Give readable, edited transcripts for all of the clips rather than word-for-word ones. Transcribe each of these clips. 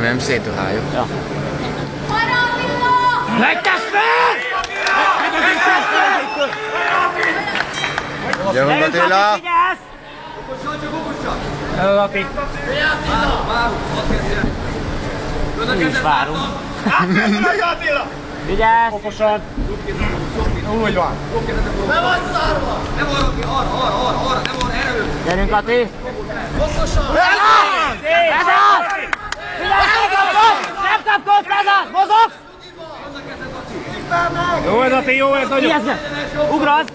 nem szétruháljuk. Ja. Megy testvér! Gyerünk Attila! Jó, Lapi! Mi is várunk. Vigyázz! Okosan! Úgy van! Be vagy szárva! Nem van aki, arra, nem van erő! Gyerünk, Ati! Okosan! Ez az! Nem kapkodsz, ez az! Mozog! Jó ez, Ati, jó ez, nagyon! Ijesztve! Ugrasz!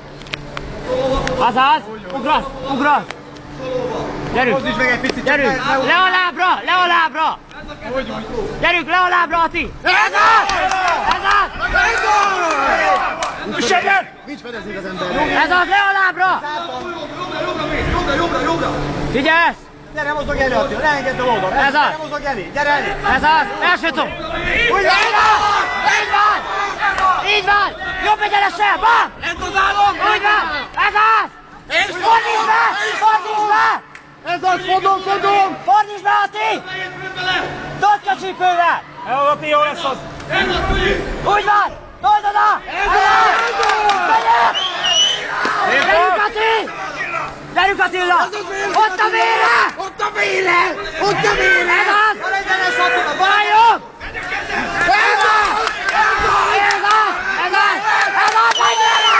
Azaz! Ugrasz! Gyerünk! Hozd is meg egy picit! Gyerünk! Le a lábra! Le a lábra! Gyerünk, le a lábra, Ati! Ez az! Ez az! Nincs fedezni az ember! Ez az, le a lábra! Jobbra! Figyelsz! Gyere, mozog elő, Attila, ne engedd a oldal! Ez az! Gyere, mozog elé! Gyere elé! Ez az! Első szó! Úgy van! Így van! Így van! Jobb egyenesen! Bam! Úgy van! Ez az! Fordítsd be! Fordítsd be! Ez az, fordom! Fordítsd be, Ati! Told a csípővel! Jó, Ati, jó lesz az! Úgy van! Told oda! Ez az! Gyerünk, Ati! Gyerünk, Attila! Ott a vére! Ott a véle! Ott a véle! Ez az! Várjunk! Ez az! Menj vele!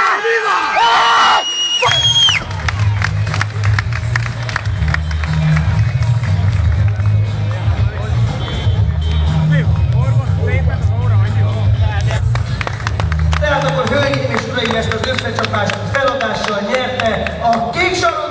Tehát akkor hölgyeim és uraim, ezt az összecsapást feladással nyerte a kék sarok!